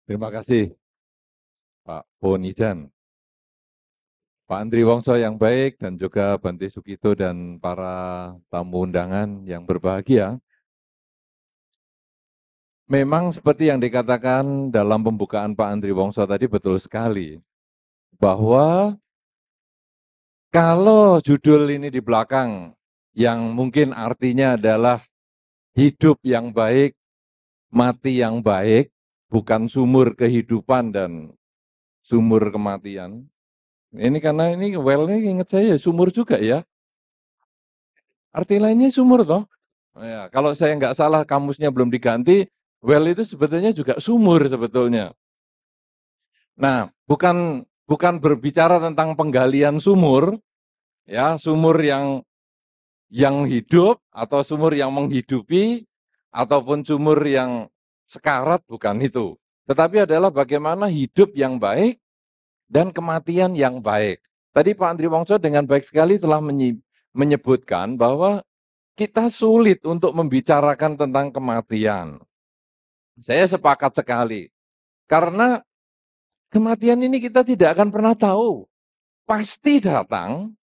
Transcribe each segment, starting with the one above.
Terima kasih Pak Bonidan, Pak Andri Wongso yang baik, dan juga Bante Sugito dan para tamu undangan yang berbahagia. Memang seperti yang dikatakan dalam pembukaan Pak Andri Wongso tadi betul sekali, bahwa kalau judul ini di belakang, yang mungkin artinya adalah hidup yang baik, mati yang baik, bukan sumur kehidupan dan sumur kematian. Ini karena ini well ini ingat saya sumur juga ya. Arti lainnya sumur toh. Ya, kalau saya nggak salah kamusnya belum diganti, well itu sebetulnya juga sumur sebetulnya. Nah, bukan berbicara tentang penggalian sumur, ya sumur yang hidup atau sumur yang menghidupi ataupun sumur yang sekarat, bukan itu. Tetapi adalah bagaimana hidup yang baik dan kematian yang baik. Tadi Pak Andri Wongso dengan baik sekali telah menyebutkan bahwa kita sulit untuk membicarakan tentang kematian. Saya sepakat sekali. Karena kematian ini kita tidak akan pernah tahu. Pasti datang,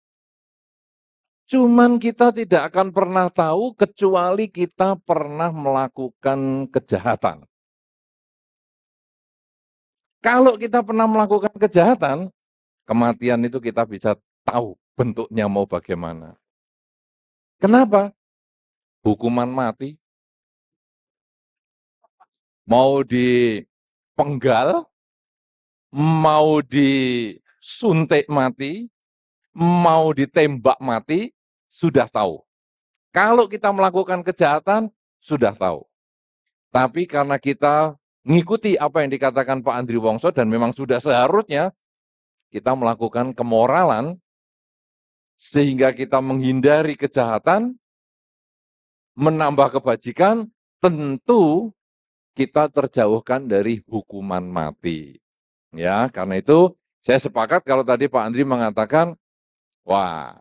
cuman kita tidak akan pernah tahu kecuali kita pernah melakukan kejahatan. Kalau kita pernah melakukan kejahatan, kematian itu kita bisa tahu bentuknya mau bagaimana. Kenapa? Hukuman mati, mau dipenggal, mau disuntik mati, mau ditembak mati, sudah tahu. Kalau kita melakukan kejahatan, sudah tahu. Tapi karena kita mengikuti apa yang dikatakan Pak Andri Wongso, dan memang sudah seharusnya kita melakukan kemoralan, sehingga kita menghindari kejahatan, menambah kebajikan, tentu kita terjauhkan dari hukuman mati. Ya, karena itu saya sepakat kalau tadi Pak Andri mengatakan, wah,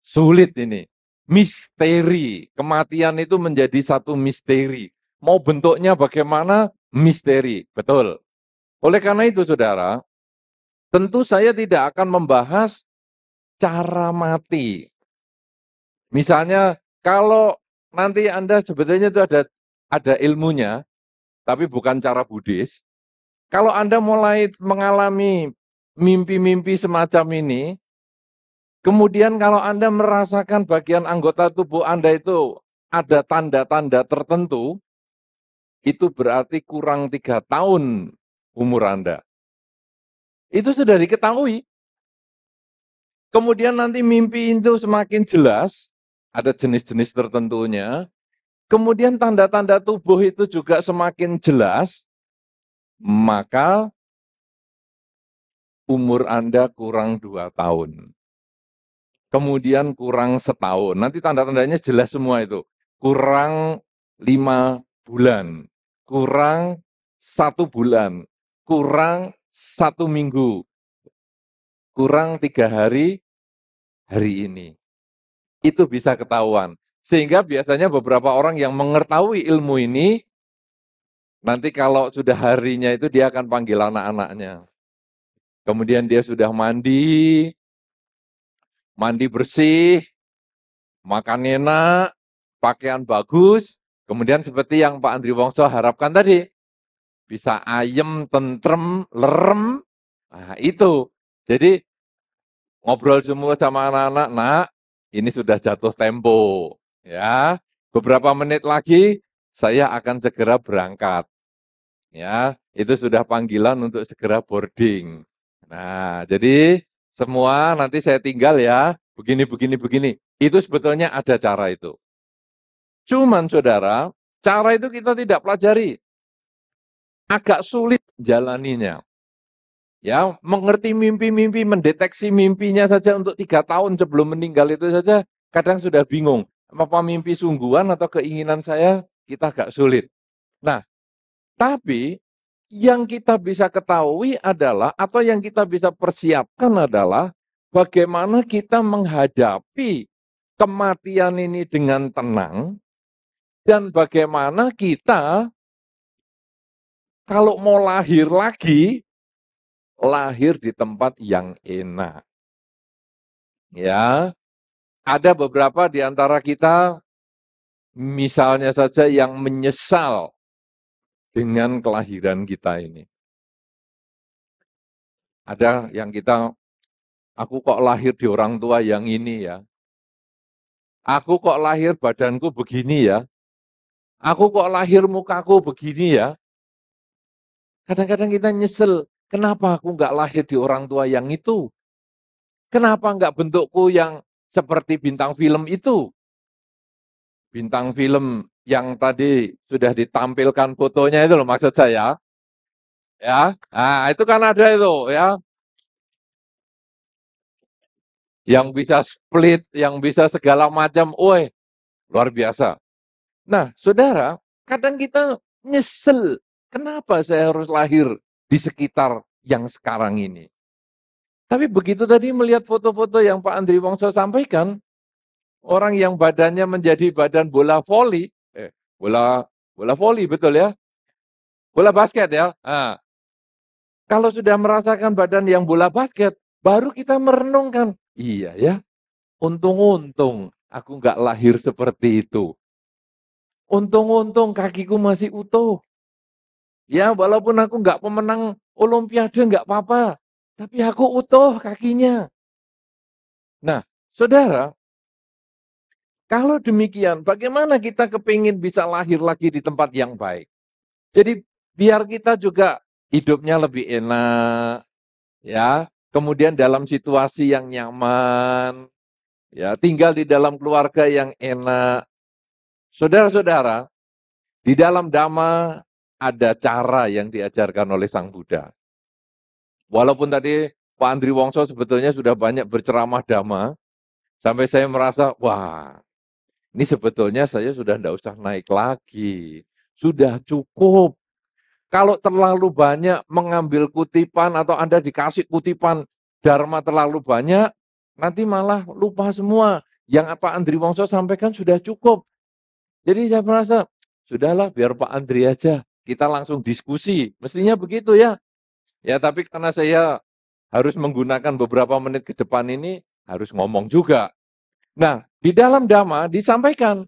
sulit ini. Misteri. Kematian itu menjadi satu misteri. Mau bentuknya bagaimana? Misteri. Betul. Oleh karena itu, saudara, tentu saya tidak akan membahas cara mati. Misalnya, kalau nanti Anda sebetulnya itu ada ilmunya, tapi bukan cara Buddhis. Kalau Anda mulai mengalami mimpi-mimpi semacam ini, kemudian kalau Anda merasakan bagian anggota tubuh Anda itu ada tanda-tanda tertentu, itu berarti kurang 3 tahun umur Anda. Itu sudah diketahui. Kemudian nanti mimpi itu semakin jelas, ada jenis-jenis tertentunya, kemudian tanda-tanda tubuh itu juga semakin jelas, maka umur Anda kurang 2 tahun. Kemudian kurang setahun. Nanti tanda-tandanya jelas semua itu. Kurang 5 bulan, kurang 1 bulan, kurang 1 minggu, kurang 3 hari, hari ini. Itu bisa ketahuan. Sehingga biasanya beberapa orang yang mengetahui ilmu ini, nanti kalau sudah harinya itu dia akan panggil anak-anaknya. Kemudian dia sudah mandi bersih, makan enak, pakaian bagus, kemudian seperti yang Pak Andri Wongso harapkan tadi, bisa ayem, tentrem, lerem, nah itu. Jadi ngobrol semua sama anak-anak, nak, ini sudah jatuh tempo, ya. Beberapa menit lagi saya akan segera berangkat, ya. Itu sudah panggilan untuk segera boarding. Nah, jadi semua nanti saya tinggal ya, begini, begini, begini. Itu sebetulnya ada cara itu. Cuman saudara, cara itu kita tidak pelajari. Agak sulit jalaninya. Ya, mengerti mimpi-mimpi, mendeteksi mimpinya saja untuk 3 tahun sebelum meninggal itu saja kadang sudah bingung. Apa mimpi sungguhan atau keinginan saya, kita agak sulit. Nah, tapi yang kita bisa ketahui adalah, atau yang kita bisa persiapkan adalah, bagaimana kita menghadapi kematian ini dengan tenang, dan bagaimana kita Kalau mau lahir lagi, lahir di tempat yang enak. Ya, ada beberapa di antara kita, misalnya saja yang menyesal dengan kelahiran kita ini. Ada yang aku kok lahir di orang tua yang ini ya. Aku kok lahir badanku begini ya. Aku kok lahir mukaku begini ya. Kadang-kadang kita nyesel, kenapa aku nggak lahir di orang tua yang itu? Kenapa nggak bentukku yang seperti bintang film itu? Bintang film yang tadi sudah ditampilkan fotonya itu loh maksud saya. Ya, nah itu kan ada itu ya, yang bisa split, yang bisa segala macam, woi luar biasa. Nah, saudara, kadang kita nyesel, kenapa saya harus lahir di sekitar yang sekarang ini? Tapi begitu tadi melihat foto-foto yang Pak Andri Wongso sampaikan, orang yang badannya menjadi badan bola voli, bola bola voli betul ya, bola basket ya. Nah, kalau sudah merasakan badan yang bola basket, baru kita merenungkan, iya ya, untung-untung aku nggak lahir seperti itu. Untung-untung kakiku masih utuh. Ya, walaupun aku nggak pemenang olimpiade nggak apa-apa, tapi aku utuh kakinya. Nah, saudara, kalau demikian, bagaimana kita kepingin bisa lahir lagi di tempat yang baik? Jadi, biar kita juga hidupnya lebih enak, ya. Kemudian dalam situasi yang nyaman, ya, tinggal di dalam keluarga yang enak. Saudara-saudara, di dalam Dhamma ada cara yang diajarkan oleh Sang Buddha. Walaupun tadi Pak Andri Wongso sebetulnya sudah banyak berceramah Dhamma, sampai saya merasa, wah, ini sebetulnya saya sudah tidak usah naik lagi. Sudah cukup. Kalau terlalu banyak mengambil kutipan atau Anda dikasih kutipan Dharma terlalu banyak, nanti malah lupa semua. Yang Pak Andri Wongso sampaikan sudah cukup. Jadi saya merasa, sudahlah biar Pak Andri aja. Kita langsung diskusi. Mestinya begitu ya. Ya tapi karena saya harus menggunakan beberapa menit ke depan ini, harus ngomong juga. Nah, di dalam Dhamma disampaikan,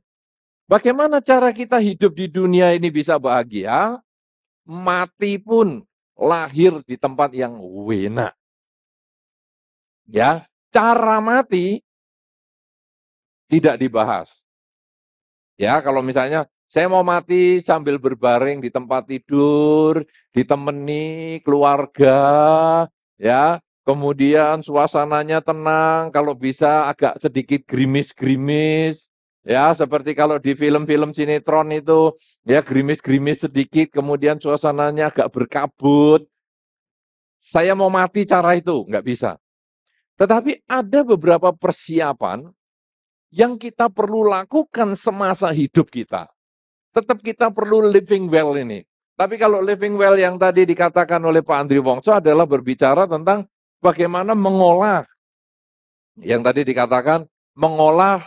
bagaimana cara kita hidup di dunia ini bisa bahagia, mati pun lahir di tempat yang wena. Ya, cara mati tidak dibahas. Ya, kalau misalnya saya mau mati sambil berbaring di tempat tidur, ditemani keluarga, ya, kemudian suasananya tenang, kalau bisa agak sedikit gerimis-gerimis, ya, seperti kalau di film-film sinetron itu, ya, gerimis-gerimis sedikit, kemudian suasananya agak berkabut. Saya mau mati cara itu, nggak bisa. Tetapi ada beberapa persiapan yang kita perlu lakukan semasa hidup kita. Tetap kita perlu living well ini. Tapi kalau living well yang tadi dikatakan oleh Pak Andri Wongso adalah berbicara tentang bagaimana mengolah, yang tadi dikatakan mengolah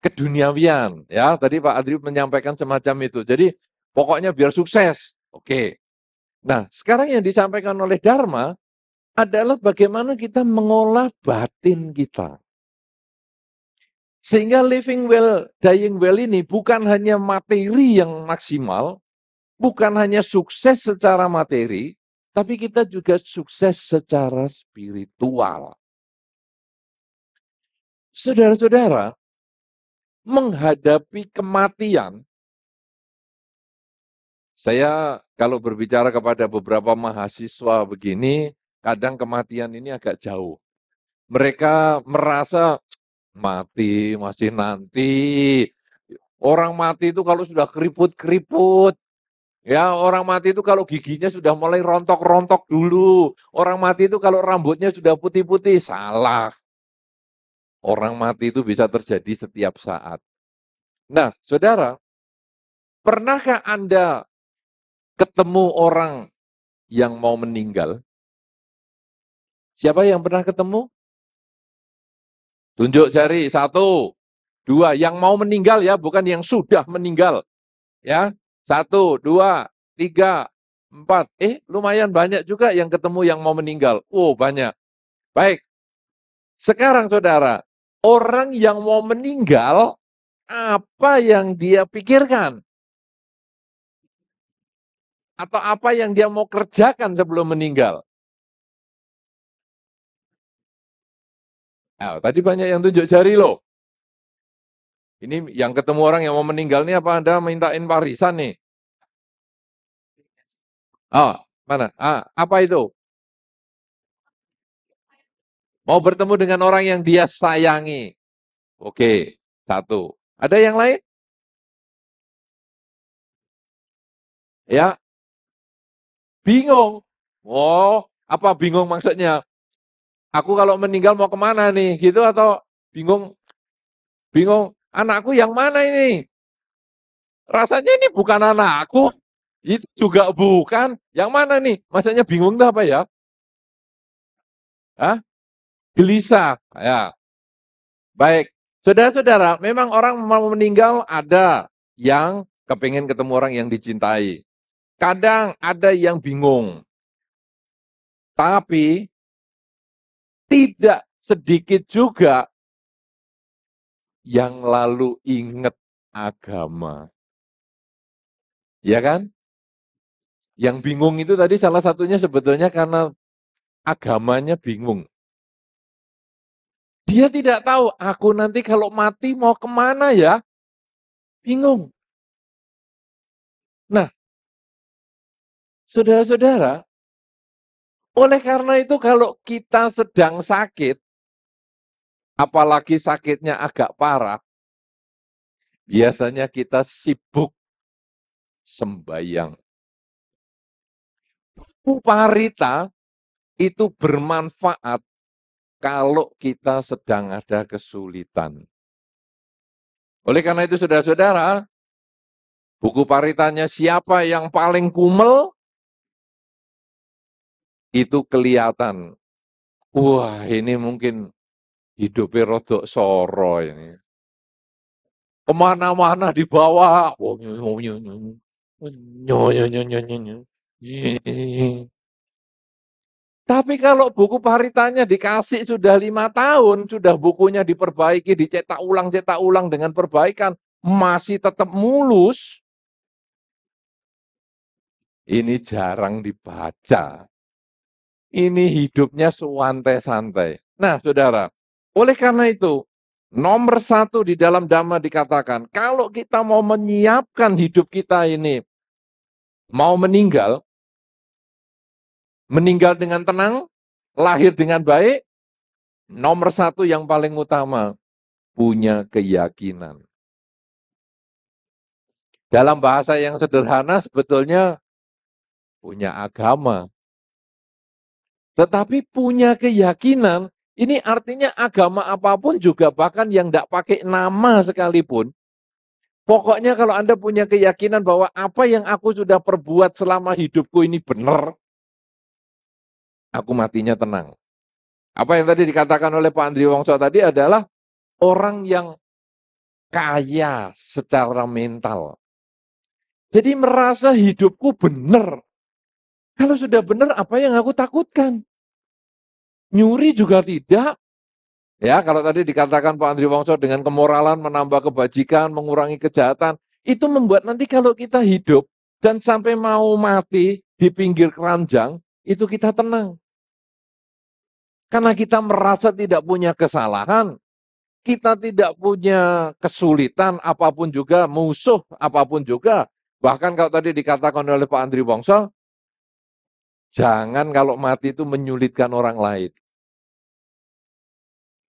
keduniawian. Ya, tadi Pak Andri menyampaikan semacam itu. Jadi pokoknya biar sukses. Oke. Nah, sekarang yang disampaikan oleh Dharma adalah bagaimana kita mengolah batin kita. Sehingga living well, dying well ini bukan hanya materi yang maksimal, bukan hanya sukses secara materi, tapi kita juga sukses secara spiritual. Saudara-saudara, menghadapi kematian, saya kalau berbicara kepada beberapa mahasiswa begini, kadang kematian ini agak jauh. Mereka merasa mati masih nanti. Orang mati itu kalau sudah keriput-keriput, ya, orang mati itu kalau giginya sudah mulai rontok-rontok dulu. Orang mati itu kalau rambutnya sudah putih-putih, salah. Orang mati itu bisa terjadi setiap saat. Nah, saudara, pernahkah Anda ketemu orang yang mau meninggal? Siapa yang pernah ketemu? Tunjuk jari, 1, 2, yang mau meninggal ya, bukan yang sudah meninggal. Ya, 1, 2, 3, 4. Lumayan banyak juga yang ketemu yang mau meninggal. Oh, banyak. Baik. Sekarang saudara, orang yang mau meninggal, apa yang dia pikirkan? Atau apa yang dia mau kerjakan sebelum meninggal? Nah, tadi banyak yang tunjuk jari loh. Ini yang ketemu orang yang mau meninggal nih, apa Anda mintain warisan nih? Oh, mana? Apa itu? Mau bertemu dengan orang yang dia sayangi. Oke, satu. Ada yang lain? Ya, bingung. Oh, apa bingung maksudnya? Aku kalau meninggal mau kemana nih? Gitu atau bingung? Bingung, anakku yang mana ini? Rasanya ini bukan anakku. Itu juga bukan. Yang mana nih? Maksudnya bingung tuh apa ya? Hah? Gelisah. Ya, baik. Saudara-saudara, memang orang mau meninggal ada yang kepingin ketemu orang yang dicintai. Kadang ada yang bingung. Tapi tidak sedikit juga yang lalu ingat agama. Ya kan? Yang bingung itu tadi salah satunya sebetulnya karena agamanya bingung. Dia tidak tahu, aku nanti kalau mati mau kemana ya? Bingung. Nah, saudara-saudara, oleh karena itu kalau kita sedang sakit, apalagi sakitnya agak parah, biasanya kita sibuk sembahyang. Puparita itu bermanfaat kalau kita sedang ada kesulitan. Oleh karena itu saudara-saudara, buku paritanya siapa yang paling kumel, itu kelihatan. Wah, ini mungkin hidupnya rodok soro ini. Kemana-mana dibawa. Tapi kalau buku paritanya dikasih sudah 5 tahun, sudah bukunya diperbaiki, dicetak ulang dengan perbaikan, masih tetap mulus, ini jarang dibaca. Ini hidupnya santai-santai. Nah, saudara, oleh karena itu, nomor 1 di dalam Dhamma dikatakan, kalau kita mau menyiapkan hidup kita ini, mau meninggal dengan tenang, lahir dengan baik, nomor 1 yang paling utama, punya keyakinan. Dalam bahasa yang sederhana sebetulnya punya agama. Tetapi punya keyakinan, ini artinya agama apapun juga bahkan yang tidak pakai nama sekalipun. Pokoknya kalau Anda punya keyakinan bahwa apa yang aku sudah perbuat selama hidupku ini benar, aku matinya tenang. Apa yang tadi dikatakan oleh Pak Andri Wongso tadi adalah orang yang kaya secara mental. Jadi merasa hidupku benar. Kalau sudah benar, apa yang aku takutkan? Nyuri juga tidak. Ya, kalau tadi dikatakan Pak Andri Wongso dengan kemoralan menambah kebajikan, mengurangi kejahatan, itu membuat nanti kalau kita hidup dan sampai mau mati di pinggir keranjang, itu kita tenang. Karena kita merasa tidak punya kesalahan, kita tidak punya kesulitan apapun juga, musuh apapun juga. Bahkan kalau tadi dikatakan oleh Pak Andri Wongso, jangan kalau mati itu menyulitkan orang lain.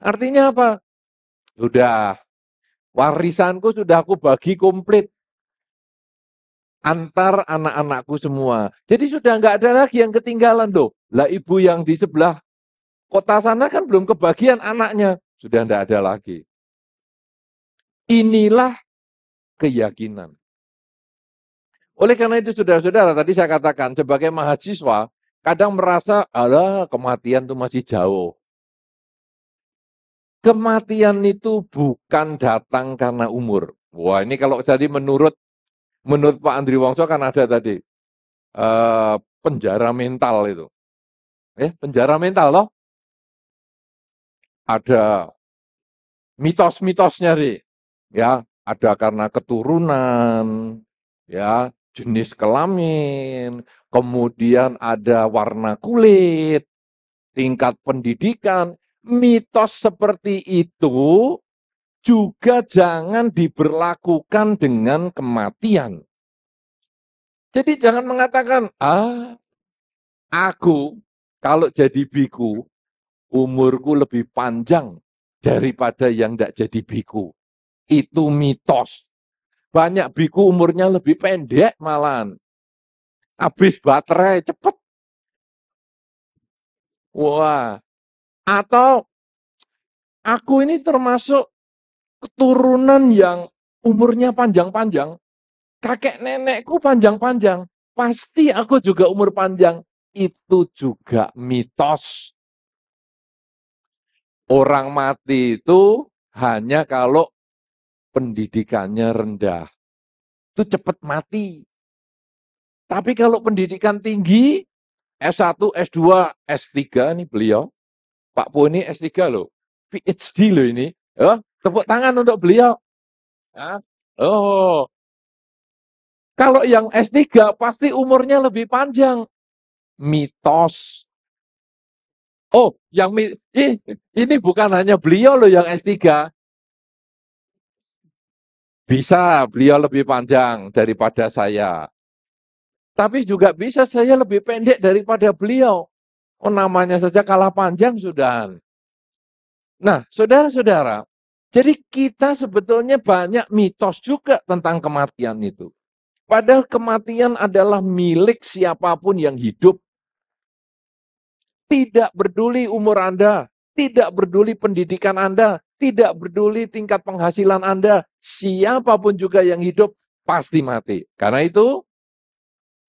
Artinya apa? Sudah, warisanku sudah aku bagi komplit antar anak-anakku semua. Jadi sudah nggak ada lagi yang ketinggalan loh. Lah ibu yang di sebelah kota sana kan belum kebagian anaknya. Sudah nggak ada lagi. Inilah keyakinan. Oleh karena itu saudara-saudara, tadi saya katakan sebagai mahasiswa, kadang merasa, alah kematian itu masih jauh. Kematian itu bukan datang karena umur. Wah ini kalau jadi menurut Pak Andri Wongso kan ada tadi. penjara mental itu. Penjara mental loh. Ada mitos-mitosnya nih. Ya, ada karena keturunan, ya, jenis kelamin, kemudian ada warna kulit, tingkat pendidikan. Mitos seperti itu juga jangan diberlakukan dengan kematian. Jadi jangan mengatakan, aku kalau jadi biku, umurku lebih panjang daripada yang tidak jadi biku. Itu mitos. Banyak biku umurnya lebih pendek malahan. Habis baterai cepet. Wah. Atau aku ini termasuk keturunan yang umurnya panjang-panjang. Kakek nenekku panjang-panjang. Pasti aku juga umur panjang. Itu juga mitos. Orang mati itu hanya kalau pendidikannya rendah. Itu cepat mati. Tapi kalau pendidikan tinggi, S1, S2, S3 ini beliau, Pak Po ini S3 loh, PhD loh ini. Tepuk tangan untuk beliau. Kalau yang S3 pasti umurnya lebih panjang. Mitos. Ini bukan hanya beliau loh yang S3. Bisa beliau lebih panjang daripada saya. Tapi juga bisa saya lebih pendek daripada beliau. Namanya saja kalah panjang sudah. Nah, saudara-saudara, jadi kita sebetulnya banyak mitos juga tentang kematian itu. Padahal kematian adalah milik siapapun yang hidup. Tidak peduli umur Anda, tidak peduli pendidikan Anda, tidak peduli tingkat penghasilan Anda, siapapun juga yang hidup pasti mati. Karena itu,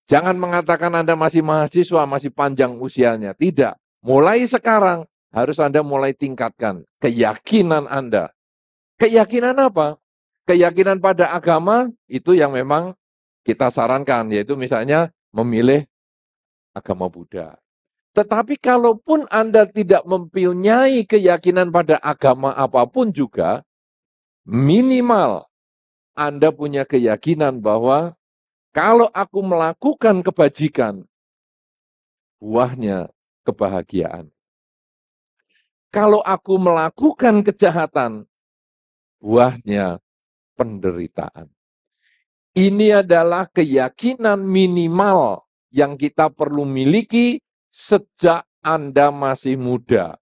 jangan mengatakan Anda masih mahasiswa, masih panjang usianya. Tidak. Mulai sekarang, harus Anda mulai tingkatkan keyakinan Anda. Keyakinan apa? Keyakinan pada agama, itu yang memang kita sarankan, yaitu misalnya memilih agama Buddha. Tetapi kalaupun Anda tidak mempunyai keyakinan pada agama apapun juga, minimal Anda punya keyakinan bahwa kalau aku melakukan kebajikan, buahnya kebahagiaan. Kalau aku melakukan kejahatan, buahnya penderitaan. Ini adalah keyakinan minimal yang kita perlu miliki sejak Anda masih muda.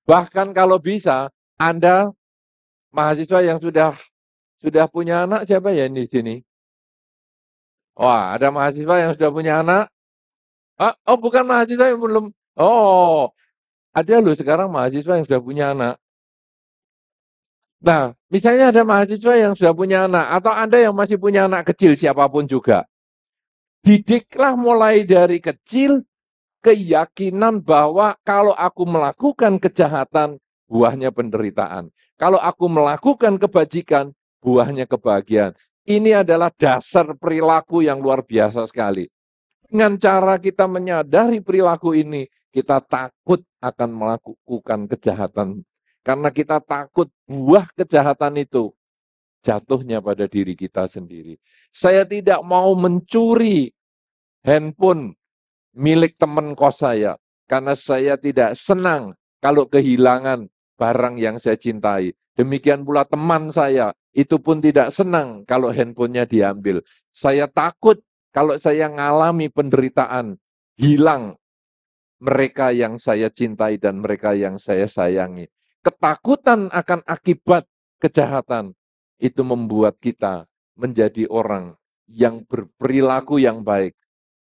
Bahkan kalau bisa, Anda mahasiswa yang sudah punya anak, siapa ya ini di sini? Wah, ada mahasiswa yang sudah punya anak? Bukan mahasiswa yang belum. Ada loh sekarang mahasiswa yang sudah punya anak. Nah, misalnya ada mahasiswa yang sudah punya anak, atau Anda yang masih punya anak kecil, siapapun juga. Didiklah mulai dari kecil keyakinan bahwa kalau aku melakukan kejahatan, buahnya penderitaan. Kalau aku melakukan kebajikan, buahnya kebahagiaan. Ini adalah dasar perilaku yang luar biasa sekali. Dengan cara kita menyadari perilaku ini, kita takut akan melakukan kejahatan. Karena kita takut buah kejahatan itu jatuhnya pada diri kita sendiri. Saya tidak mau mencuri handphone milik teman kos saya, karena saya tidak senang kalau kehilangan barang yang saya cintai. Demikian pula teman saya, itu pun tidak senang kalau handphonenya diambil. Saya takut kalau saya mengalami penderitaan, hilang mereka yang saya cintai dan mereka yang saya sayangi. Ketakutan akan akibat kejahatan, itu membuat kita menjadi orang yang berperilaku yang baik.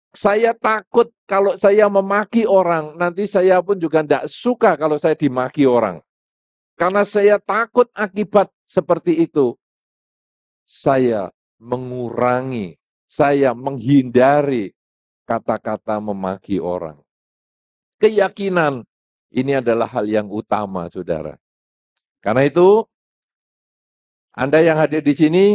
Saya takut kalau saya memaki orang, nanti saya pun juga tidak suka kalau saya dimaki orang. Karena saya takut akibat seperti itu. Saya mengurangi, saya menghindari kata-kata memaki orang. Keyakinan, ini adalah hal yang utama, saudara. Karena itu, Anda yang hadir di sini,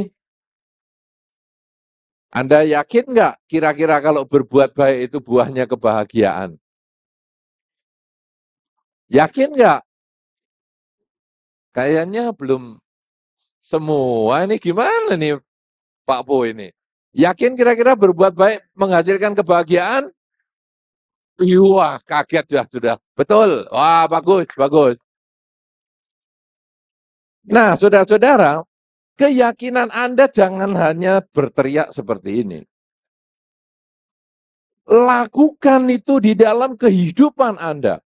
Anda yakin nggak kira-kira kalau berbuat baik itu buahnya kebahagiaan? Yakin nggak? Kayaknya belum semua. Ini gimana nih Pak Bo ini? Yakin kira-kira berbuat baik menghasilkan kebahagiaan? Wah, kaget sudah. Betul. Wah, bagus, bagus. Nah, saudara-saudara, keyakinan Anda jangan hanya berteriak seperti ini. Lakukan itu di dalam kehidupan Anda.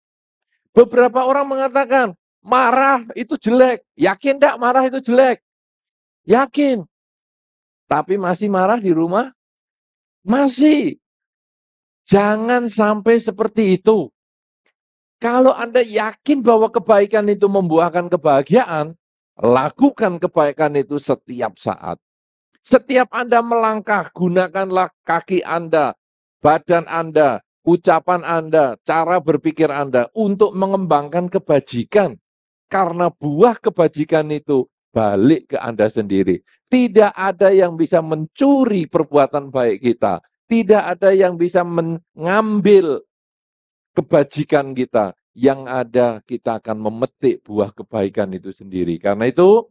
Beberapa orang mengatakan, marah itu jelek. Yakin enggak marah itu jelek? Yakin. Tapi masih marah di rumah? Masih. Jangan sampai seperti itu. Kalau Anda yakin bahwa kebaikan itu membuahkan kebahagiaan, lakukan kebaikan itu setiap saat. Setiap Anda melangkah, gunakanlah kaki Anda, badan Anda, ucapan Anda, cara berpikir Anda untuk mengembangkan kebajikan. Karena buah kebajikan itu balik ke Anda sendiri. Tidak ada yang bisa mencuri perbuatan baik kita. Tidak ada yang bisa mengambil kebajikan kita. Yang ada kita akan memetik buah kebaikan itu sendiri. Karena itu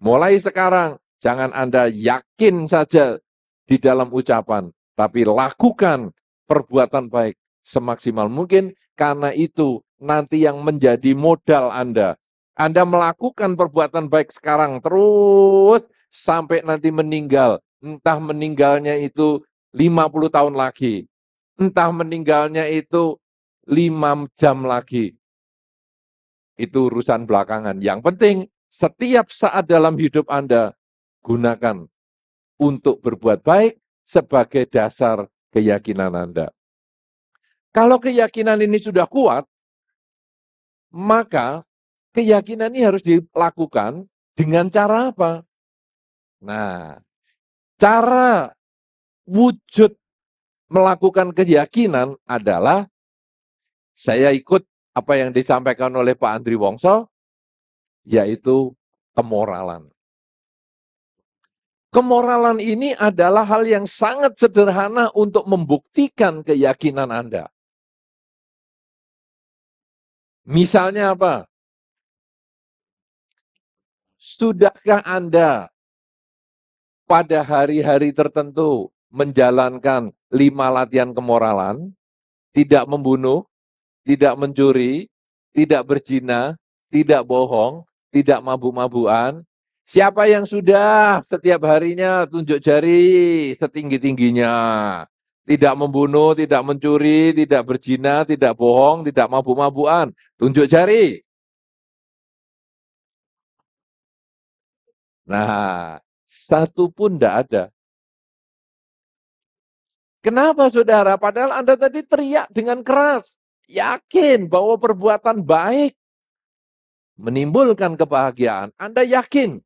mulai sekarang jangan Anda yakin saja di dalam ucapan, tapi lakukan perbuatan baik semaksimal mungkin, karena itu nanti yang menjadi modal Anda. Anda melakukan perbuatan baik sekarang terus sampai nanti meninggal. Entah meninggalnya itu 50 tahun lagi, entah meninggalnya itu 5 jam lagi. Itu urusan belakangan. Yang penting setiap saat dalam hidup Anda gunakan untuk berbuat baik sebagai dasar keyakinan Anda. Kalau keyakinan ini sudah kuat, maka keyakinan ini harus dilakukan dengan cara apa? Nah, cara wujud melakukan keyakinan adalah saya ikut apa yang disampaikan oleh Pak Andri Wongso, yaitu kemoralan. Kemoralan ini adalah hal yang sangat sederhana untuk membuktikan keyakinan Anda. Misalnya apa? Sudahkah Anda pada hari-hari tertentu menjalankan 5 latihan kemoralan? Tidak membunuh, tidak mencuri, tidak berzina, tidak bohong, tidak mabuk-mabukan. Siapa yang sudah setiap harinya tunjuk jari setinggi-tingginya. Tidak membunuh, tidak mencuri, tidak berzina, tidak bohong, tidak mabuk-mabukan. Tunjuk jari. Nah, satu pun tidak ada. Kenapa saudara? Padahal Anda tadi teriak dengan keras. Yakin bahwa perbuatan baik menimbulkan kebahagiaan. Anda yakin.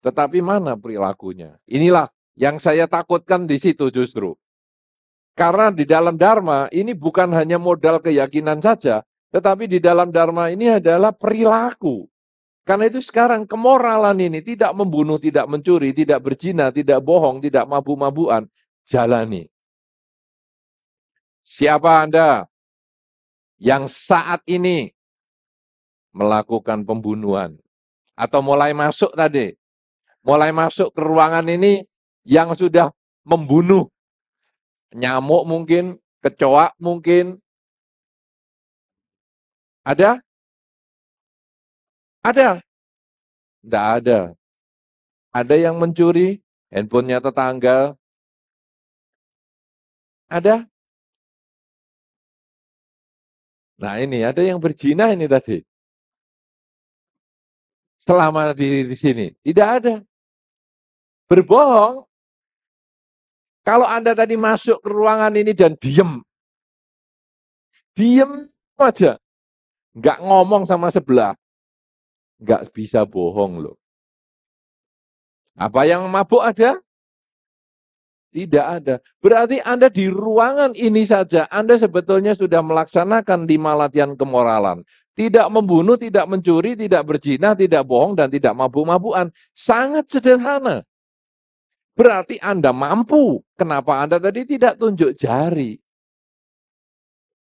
Tetapi mana perilakunya? Inilah yang saya takutkan di situ justru. Karena di dalam Dharma ini bukan hanya modal keyakinan saja, tetapi di dalam Dharma ini adalah perilaku. Karena itu sekarang kemoralan ini tidak membunuh, tidak mencuri, tidak berzina, tidak bohong, tidak mabuk-mabukan, jalani. Siapa Anda yang saat ini melakukan pembunuhan? Atau mulai masuk tadi, mulai masuk ke ruangan ini yang sudah membunuh nyamuk mungkin, kecoa mungkin. Ada? Ada? Tidak ada. Ada yang mencuri handphonenya tetangga? Ada? Nah ini, ada yang berzina ini tadi. Selama di sini. Tidak ada. Berbohong. Kalau Anda tadi masuk ke ruangan ini dan diem aja. Nggak ngomong sama sebelah. Nggak bisa bohong loh. Apa yang mabuk ada? Tidak ada. Berarti Anda di ruangan ini saja, Anda sebetulnya sudah melaksanakan 5 latihan kemoralan. Tidak membunuh, tidak mencuri, tidak berzina, tidak bohong, dan tidak mabuk-mabukan. Sangat sederhana. Berarti Anda mampu. Kenapa Anda tadi tidak tunjuk jari?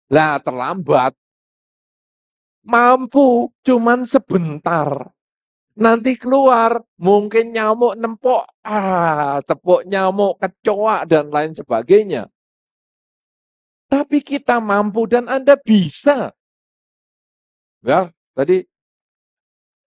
Lah, terlambat. Mampu, cuman sebentar. Nanti keluar, mungkin nyamuk nempok, tepuk nyamuk, kecoa, dan lain sebagainya. Tapi kita mampu dan Anda bisa. Ya, tadi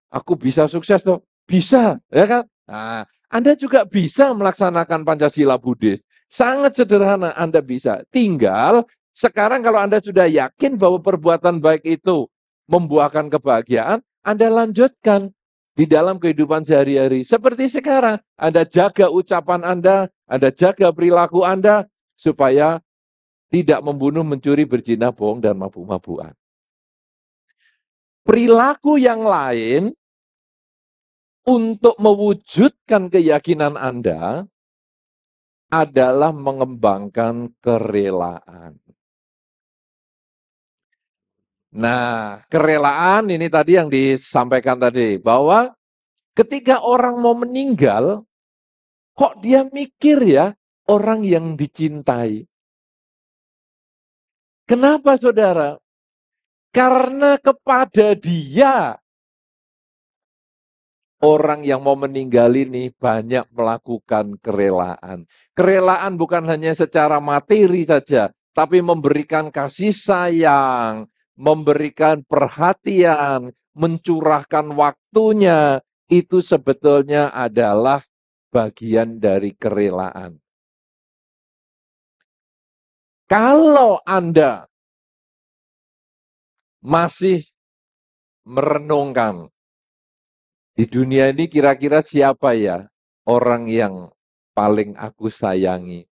aku bisa sukses tuh. Bisa, ya kan? Nah, Anda juga bisa melaksanakan Pancasila Buddhis. Sangat sederhana Anda bisa. Tinggal sekarang kalau Anda sudah yakin bahwa perbuatan baik itu membuahkan kebahagiaan, Anda lanjutkan di dalam kehidupan sehari-hari. Seperti sekarang, Anda jaga ucapan Anda jaga perilaku Anda, supaya tidak membunuh, mencuri, berzina, bohong, dan mabuk-mabukan. Perilaku yang lain untuk mewujudkan keyakinan Anda adalah mengembangkan kerelaan. Nah, kerelaan ini tadi yang disampaikan tadi, bahwa ketika orang mau meninggal, kok dia mikir ya orang yang dicintai. Kenapa saudara? Karena kepada dia, orang yang mau meninggal ini banyak melakukan kerelaan. Kerelaan bukan hanya secara materi saja, tapi memberikan kasih sayang, memberikan perhatian, mencurahkan waktunya, itu sebetulnya adalah bagian dari kerelaan. Kalau Anda masih merenungkan, di dunia ini kira-kira siapa ya orang yang paling aku sayangi?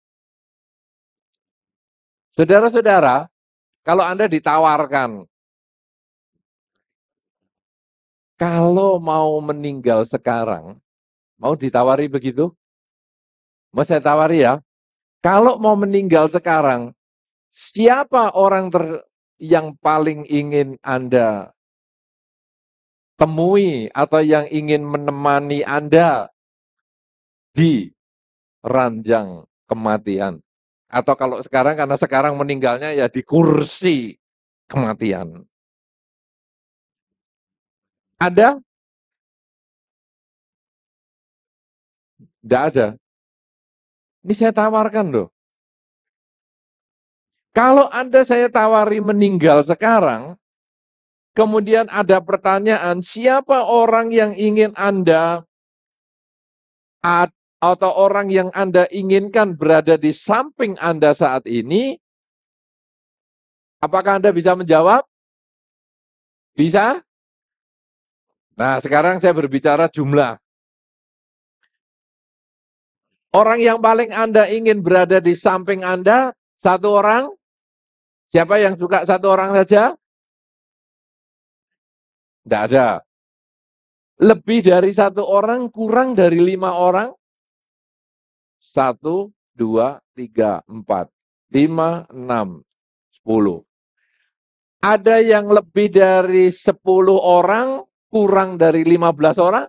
Saudara-saudara, kalau Anda ditawarkan, kalau mau meninggal sekarang, mau ditawari begitu? Mau saya tawari ya? Kalau mau meninggal sekarang, siapa orang yang paling ingin Anda temui atau yang ingin menemani Anda di ranjang kematian? Atau kalau sekarang, karena sekarang meninggalnya ya di kursi kematian. Ada? Tidak ada. Ini saya tawarkan loh. Kalau Anda saya tawari meninggal sekarang, kemudian ada pertanyaan, siapa orang yang ingin Anda atau orang yang Anda inginkan berada di samping Anda saat ini, apakah Anda bisa menjawab? Bisa? Nah, sekarang saya berbicara jumlah. Orang yang paling Anda ingin berada di samping Anda, satu orang? Siapa yang suka satu orang saja? Tidak ada. Lebih dari satu orang, kurang dari 5 orang? 1, 2, 3, 4, 5, 6, 10. Ada yang lebih dari 10 orang, kurang dari 15 orang?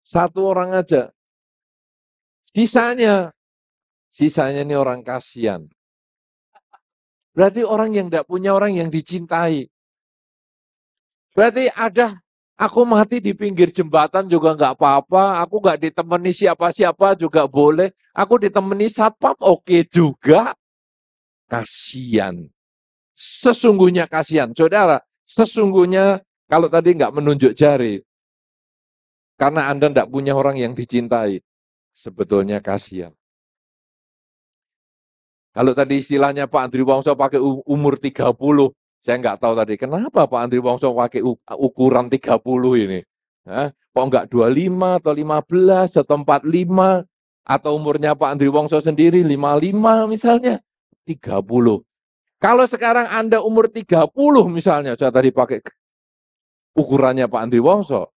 Satu orang aja. Sisanya ini orang kasihan. Berarti orang yang tidak punya orang yang dicintai. Berarti ada, aku mati di pinggir jembatan juga nggak apa-apa, aku nggak ditemani siapa-siapa juga boleh, aku ditemani satpam oke juga. Kasihan. Sesungguhnya kasihan. Saudara, sesungguhnya kalau tadi nggak menunjuk jari, karena Anda tidak punya orang yang dicintai, sebetulnya kasihan. Kalau tadi istilahnya Pak Andri Wongso pakai umur 30, saya nggak tahu tadi kenapa Pak Andri Wongso pakai ukuran 30 ini. Kok nggak 25 atau 15 atau 45, atau umurnya Pak Andri Wongso sendiri 55 misalnya, 30. Kalau sekarang Anda umur 30 misalnya, saya tadi pakai ukurannya Pak Andri Wongso,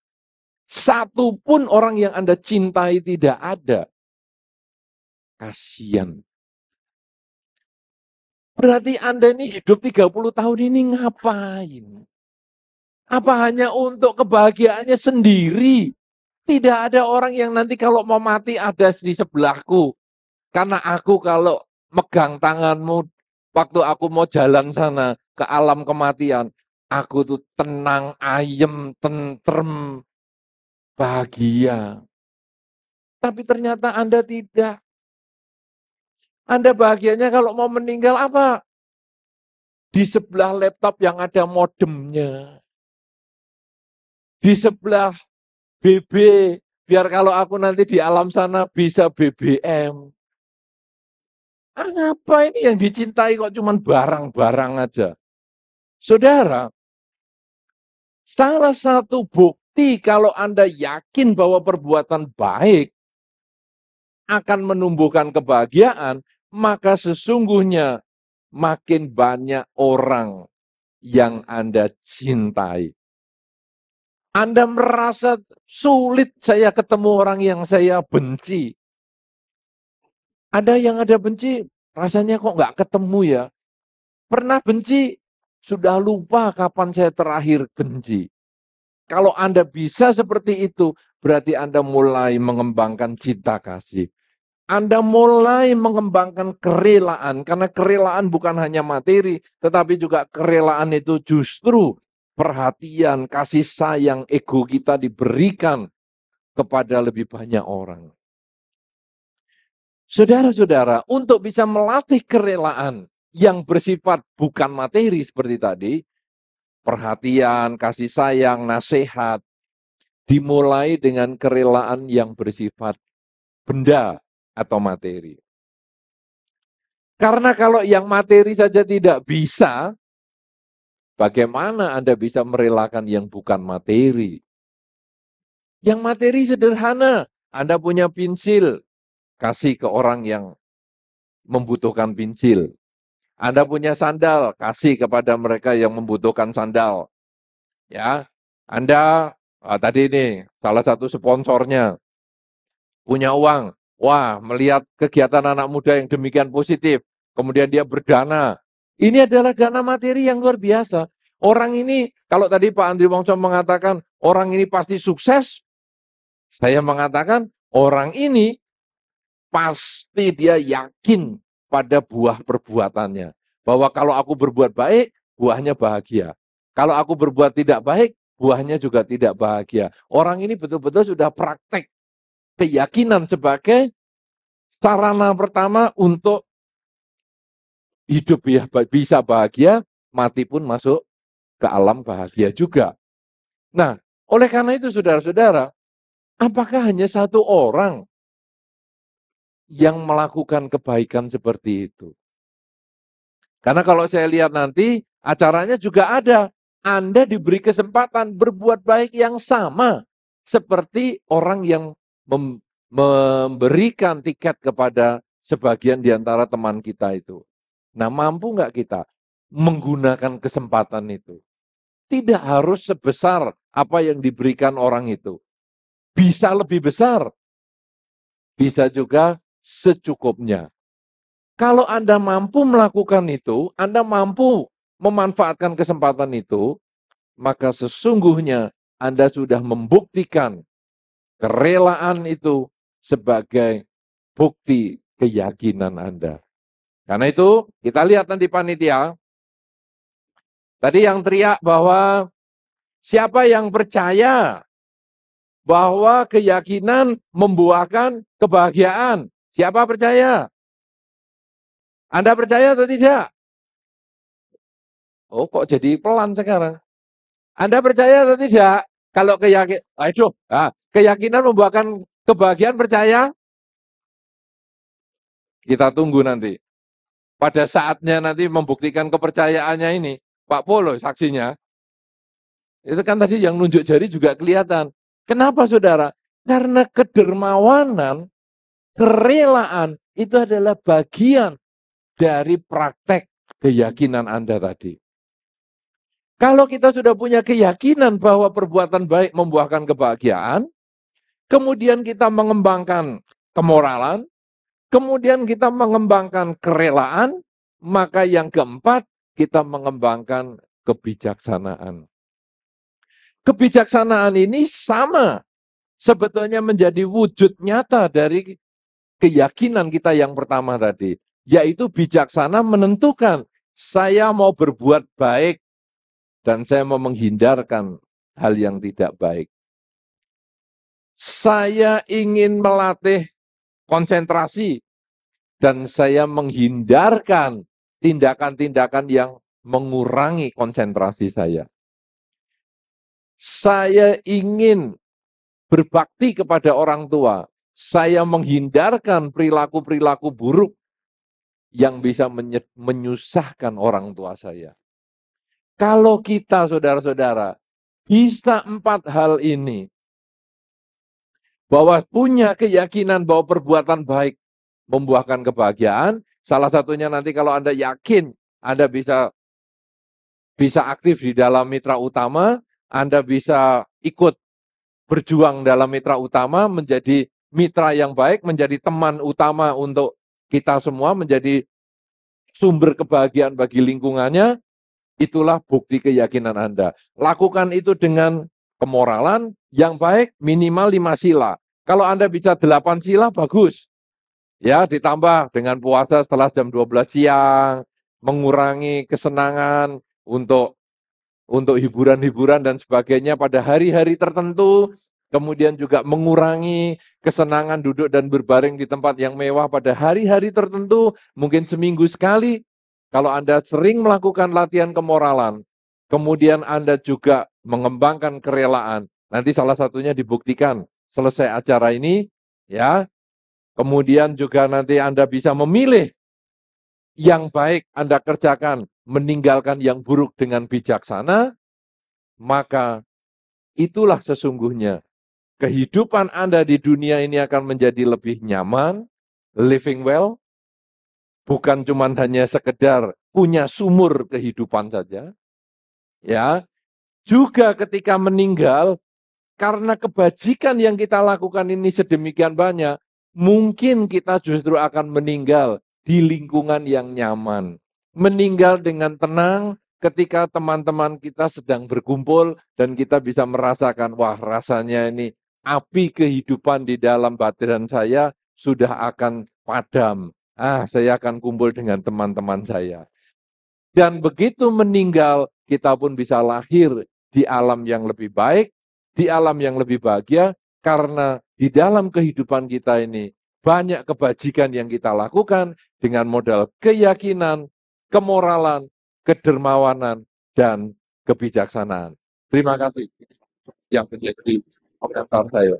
satu pun orang yang Anda cintai tidak ada. Kasihan. Berarti Anda ini hidup 30 tahun ini ngapain? Apa hanya untuk kebahagiaannya sendiri? Tidak ada orang yang nanti kalau mau mati ada di sebelahku. Karena aku kalau megang tanganmu waktu aku mau jalan sana ke alam kematian, aku tuh tenang, ayem, tentrem, bahagia. Tapi ternyata Anda tidak. Anda bahagianya kalau mau meninggal apa? Di sebelah laptop yang ada modemnya. Di sebelah BB, biar kalau aku nanti di alam sana bisa BBM. Apa ini yang dicintai kok cuma barang-barang aja? Saudara, salah satu bukti kalau Anda yakin bahwa perbuatan baik akan menumbuhkan kebahagiaan, maka sesungguhnya makin banyak orang yang Anda cintai. Anda merasa sulit saya ketemu orang yang saya benci. Ada yang ada benci, rasanya kok nggak ketemu ya. Pernah benci, sudah lupa kapan saya terakhir benci. Kalau Anda bisa seperti itu, berarti Anda mulai mengembangkan cinta kasih. Anda mulai mengembangkan kerelaan, karena kerelaan bukan hanya materi, tetapi juga kerelaan itu justru perhatian, kasih sayang, ego kita diberikan kepada lebih banyak orang. Saudara-saudara, untuk bisa melatih kerelaan yang bersifat bukan materi seperti tadi, perhatian, kasih sayang, nasihat, dimulai dengan kerelaan yang bersifat benda atau materi. Karena kalau yang materi saja tidak bisa, bagaimana Anda bisa merelakan yang bukan materi? Yang materi sederhana, Anda punya pensil, kasih ke orang yang membutuhkan pensil. Anda punya sandal, kasih kepada mereka yang membutuhkan sandal. Ya, Anda tadi ini salah satu sponsornya punya uang. Wah, melihat kegiatan anak muda yang demikian positif, kemudian dia berdana. Ini adalah dana materi yang luar biasa. Orang ini, kalau tadi Pak Andri Wongso mengatakan, orang ini pasti sukses, saya mengatakan, orang ini pasti dia yakin pada buah perbuatannya. Bahwa kalau aku berbuat baik, buahnya bahagia. Kalau aku berbuat tidak baik, buahnya juga tidak bahagia. Orang ini betul-betul sudah praktek keyakinan sebagai sarana pertama untuk hidup ya bisa bahagia, mati pun masuk ke alam bahagia juga. Nah, oleh karena itu saudara-saudara, apakah hanya satu orang yang melakukan kebaikan seperti itu? Karena kalau saya lihat nanti, acaranya juga ada. Anda diberi kesempatan berbuat baik yang sama seperti orang yang memberikan tiket kepada sebagian di antara teman kita itu. Nah, mampu nggak kita menggunakan kesempatan itu? Tidak harus sebesar apa yang diberikan orang itu. Bisa lebih besar, bisa juga secukupnya. Kalau Anda mampu melakukan itu, Anda mampu memanfaatkan kesempatan itu, maka sesungguhnya Anda sudah membuktikan kerelaan itu sebagai bukti keyakinan Anda. Karena itu, kita lihat nanti panitia, tadi yang teriak bahwa siapa yang percaya bahwa keyakinan membuahkan kebahagiaan? Siapa percaya? Anda percaya atau tidak? Oh, kok jadi pelan sekarang? Anda percaya atau tidak? Kalau keyakinan membuahkan kebahagiaan, percaya? Kita tunggu nanti. Pada saatnya nanti membuktikan kepercayaannya ini, Pak Polo saksinya, itu kan tadi yang nunjuk jari juga kelihatan. Kenapa saudara? Karena kedermawanan, kerelaan, itu adalah bagian dari praktek keyakinan Anda tadi. Kalau kita sudah punya keyakinan bahwa perbuatan baik membuahkan kebahagiaan, kemudian kita mengembangkan kemoralan, kemudian kita mengembangkan kerelaan, maka yang keempat, kita mengembangkan kebijaksanaan. Kebijaksanaan ini sama sebetulnya menjadi wujud nyata dari keyakinan kita yang pertama tadi, yaitu bijaksana menentukan saya mau berbuat baik dan saya mau menghindarkan hal yang tidak baik. Saya ingin melatih konsentrasi dan saya menghindarkan tindakan-tindakan yang mengurangi konsentrasi saya. Saya ingin berbakti kepada orang tua. Saya menghindarkan perilaku-perilaku buruk yang bisa menyusahkan orang tua saya. Kalau kita, saudara-saudara, bisa 4 hal ini, bahwa punya keyakinan bahwa perbuatan baik membuahkan kebahagiaan, salah satunya nanti kalau Anda yakin Anda bisa aktif di dalam mitra utama, Anda bisa ikut berjuang dalam mitra utama, menjadi mitra yang baik, menjadi teman utama untuk kita semua, menjadi sumber kebahagiaan bagi lingkungannya, itulah bukti keyakinan Anda. Lakukan itu dengan kemoralan yang baik, minimal 5 sila. Kalau Anda bisa 8 sila, bagus. Ya, ditambah dengan puasa setelah jam 12 siang, mengurangi kesenangan untuk hiburan-hiburan dan sebagainya pada hari-hari tertentu, kemudian juga mengurangi kesenangan duduk dan berbaring di tempat yang mewah pada hari-hari tertentu, mungkin seminggu sekali. Kalau Anda sering melakukan latihan kemoralan, kemudian Anda juga mengembangkan kerelaan, nanti salah satunya dibuktikan selesai acara ini, ya. Kemudian juga nanti Anda bisa memilih yang baik Anda kerjakan, meninggalkan yang buruk dengan bijaksana, maka itulah sesungguhnya kehidupan Anda di dunia ini akan menjadi lebih nyaman, living well, bukan cuma hanya sekedar punya sumur kehidupan saja. Ya, juga ketika meninggal, karena kebajikan yang kita lakukan ini sedemikian banyak, mungkin kita justru akan meninggal di lingkungan yang nyaman. Meninggal dengan tenang ketika teman-teman kita sedang berkumpul dan kita bisa merasakan, wah rasanya ini api kehidupan di dalam batin saya sudah akan padam. Saya akan kumpul dengan teman-teman saya. Dan begitu meninggal, kita pun bisa lahir di alam yang lebih baik, di alam yang lebih bahagia, karena di dalam kehidupan kita ini banyak kebajikan yang kita lakukan dengan modal keyakinan, kemoralan, kedermawanan, dan kebijaksanaan. Terima kasih yang menjadi komentar saya.